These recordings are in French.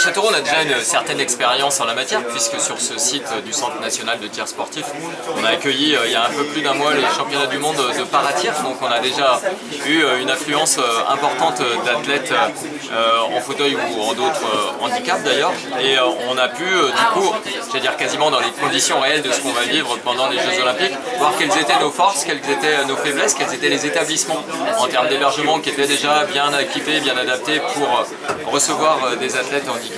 Châteauroux, on a déjà une certaine expérience en la matière, puisque sur ce site du Centre national de tir sportif, on a accueilli il y a un peu plus d'un mois les championnats du monde de paratir. Donc on a déjà eu une affluence importante d'athlètes en fauteuil ou en d'autres handicaps d'ailleurs. Et on a pu, du coup, j'allais dire quasiment dans les conditions réelles de ce qu'on va vivre pendant les Jeux Olympiques, voir quelles étaient nos forces, quelles étaient nos faiblesses, quels étaient les établissements en termes d'hébergement qui étaient déjà bien équipés, bien adaptés pour recevoir des athlètes handicapés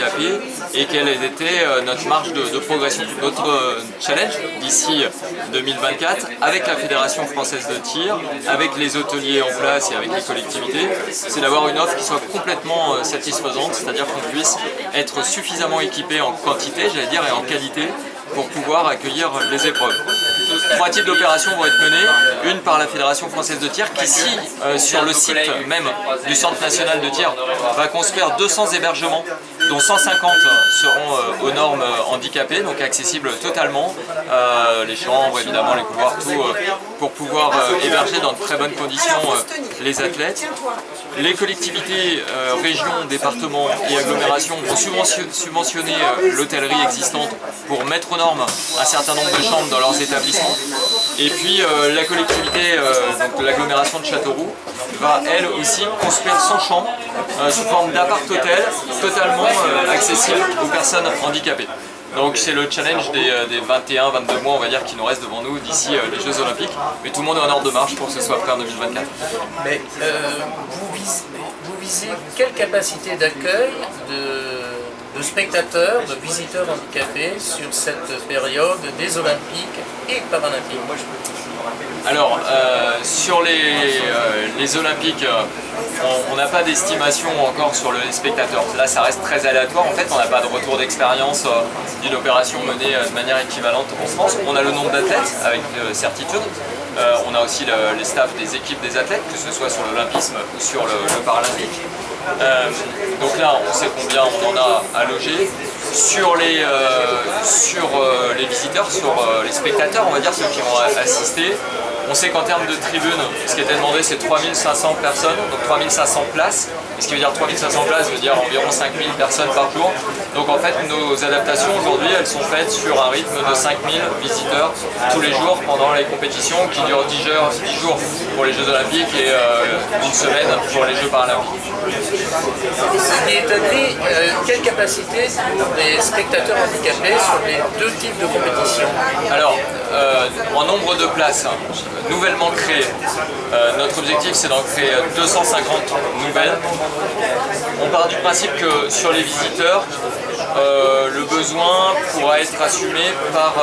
et quelle était notre marge de progression. Notre challenge d'ici 2024 avec la Fédération française de tir, avec les hôteliers en place et avec les collectivités, c'est d'avoir une offre qui soit complètement satisfaisante, c'est-à-dire qu'on puisse être suffisamment équipé en quantité, j'allais dire, et en qualité pour pouvoir accueillir les épreuves. 3 types d'opérations vont être menées, une par la Fédération française de tir qui, sur le site même du Centre national de tir, va construire 200 hébergements, dont 150 seront aux normes handicapées, donc accessibles totalement, les chambres, évidemment, les couloirs, tout, pour pouvoir héberger dans de très bonnes conditions les athlètes. Les collectivités, régions, départements et agglomérations vont subventionner l'hôtellerie existante pour mettre aux normes un certain nombre de chambres dans leurs établissements. Et puis la collectivité, donc l'agglomération de Châteauroux, va elle aussi construire 100 chambres sous forme d'appart-hôtel totalement accessible aux personnes handicapées. Donc c'est le challenge des 21-22 mois, on va dire, qui nous restent devant nous d'ici les Jeux Olympiques. Mais tout le monde est en ordre de marche pour que ce soit prêt en 2024. Mais vous visez quelle capacité d'accueil de spectateurs, de visiteurs handicapés sur cette période des Olympiques et Paralympiques? Alors, sur les Olympiques, on n'a pas d'estimation encore sur les spectateurs. Là, ça reste très aléatoire. En fait, on n'a pas de retour d'expérience d'une opération menée de manière équivalente en France. On a le nombre d'athlètes, avec certitude. On a aussi les staffs des équipes des athlètes, que ce soit sur l'olympisme ou sur le paralympique. Donc là, on sait combien on en a à loger. Sur les visiteurs, sur les spectateurs, on va dire ceux qui vont assister, on sait qu'en termes de tribunes, ce qui était demandé, c'est 3500 personnes, donc 3500 places. Et ce qui veut dire 3500 places veut dire environ 5000 personnes par jour. Donc en fait, nos adaptations aujourd'hui, elles sont faites sur un rythme de 5000 visiteurs tous les jours pendant les compétitions qui durent 10 jours pour les Jeux Olympiques et une semaine pour les Jeux Paralympiques. Il est établi quelle capacité pour des spectateurs handicapés sur les 2 types de compétitions? Alors, en nombre de places nouvellement créées, notre objectif c'est d'en créer 250 nouvelles. On part du principe que sur les visiteurs, le besoin pourra être assumé par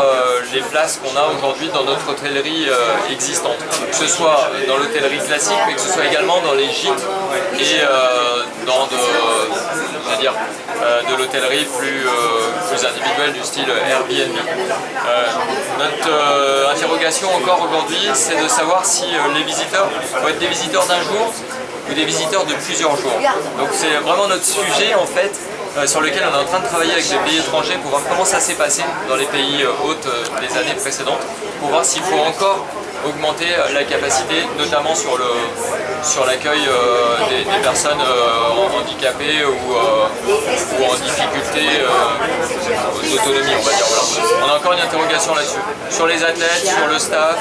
les places qu'on a aujourd'hui dans notre hôtellerie existante. Que ce soit dans l'hôtellerie classique, mais que ce soit également dans les gîtes et dans de l'hôtellerie plus individuelle du style Airbnb. Notre interrogation encore aujourd'hui, c'est de savoir si les visiteurs vont être des visiteurs d'un jour ou des visiteurs de plusieurs jours. Donc c'est vraiment notre sujet en fait sur lequel on est en train de travailler avec des pays étrangers pour voir comment ça s'est passé dans les pays hôtes des années précédentes, pour voir s'il faut encore augmenter la capacité, notamment sur l'accueil des personnes handicapées ou en difficulté d'autonomie, on va dire. Voilà. On a encore une interrogation là-dessus. Sur les athlètes, sur le staff,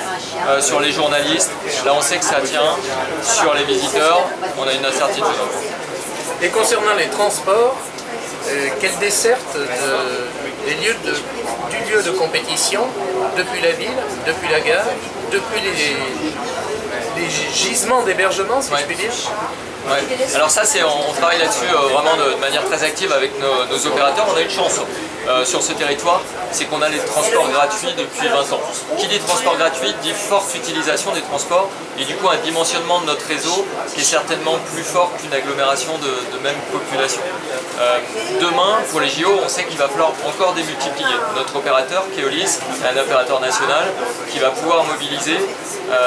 sur les journalistes, là on sait que ça tient. Sur les visiteurs, on a une incertitude. Et concernant les transports, quelle desserte du lieu de compétition depuis la ville, depuis la gare, depuis les gisements d'hébergement, si je puis dire? Ouais. Alors ça, on travaille là-dessus vraiment de manière très active avec nos opérateurs. On a une chance sur ce territoire, c'est qu'on a les transports gratuits depuis 20 ans. Qui dit transport gratuit dit forte utilisation des transports et du coup un dimensionnement de notre réseau qui est certainement plus fort qu'une agglomération de même population. Demain, pour les JO, on sait qu'il va falloir encore démultiplier. Notre opérateur, Keolis, est un opérateur national qui va pouvoir mobiliser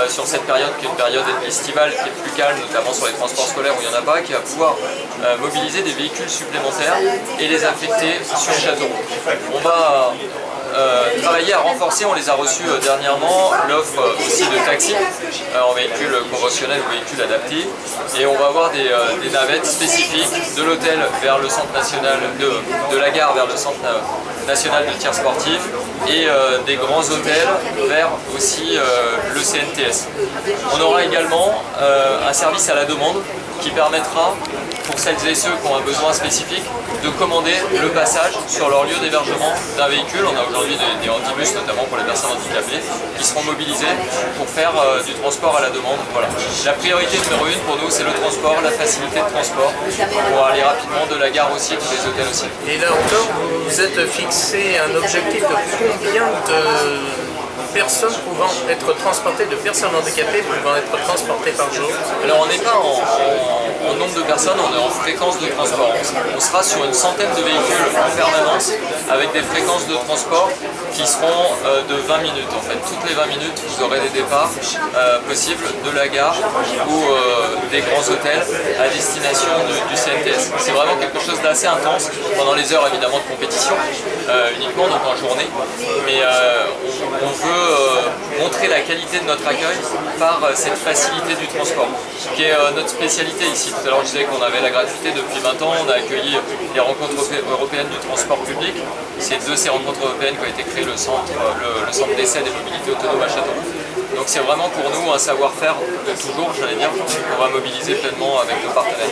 sur cette période qui est une période estivale qui est plus calme, notamment sur les transports scolaires où il n'y en a pas, qui va pouvoir mobiliser des véhicules supplémentaires et les affecter sur Châteauroux. On va travaillé à renforcer, on les a reçus dernièrement, l'offre aussi de taxi en véhicule conventionnel ou véhicule adapté. Et on va avoir des navettes spécifiques de l'hôtel vers le centre national, de la gare vers le centre national de tir sportif et des grands hôtels vers aussi le CNTS. On aura également un service à la demande qui permettra, pour celles et ceux qui ont un besoin spécifique, de commander le passage sur leur lieu d'hébergement d'un véhicule. On a aujourd'hui des handibus, notamment pour les personnes handicapées, qui seront mobilisés pour faire du transport à la demande. Voilà. La priorité numéro 1 pour nous, c'est le transport, la facilité de transport, pour aller rapidement de la gare aussi, tous les hôtels aussi. Et là encore, vous êtes fixé un objectif de combien de personnes pouvant être transportées, de personnes handicapées pouvant être transportées par jour? Alors on n'est pas en nombre de personnes, on est en fréquence de transport. On sera sur une centaine de véhicules en permanence avec des fréquences de transport qui seront de 20 minutes. En fait, toutes les 20 minutes, vous aurez des départs possibles de la gare ou des grands hôtels à destination du CNTS. C'est vraiment quelque chose d'assez intense pendant les heures évidemment de compétition, uniquement donc en journée. Mais on veut montrer la qualité de notre accueil par cette facilité du transport, qui est notre spécialité ici. Tout à l'heure je disais qu'on avait la gratuité depuis 20 ans, on a accueilli les rencontres européennes du transport public. C'est de ces rencontres européennes qu'a été créé le centre d'essai des mobilités autonomes à Châteauroux. Donc c'est vraiment pour nous un savoir-faire de toujours, j'allais dire, qu'on va mobiliser pleinement avec nos partenaires.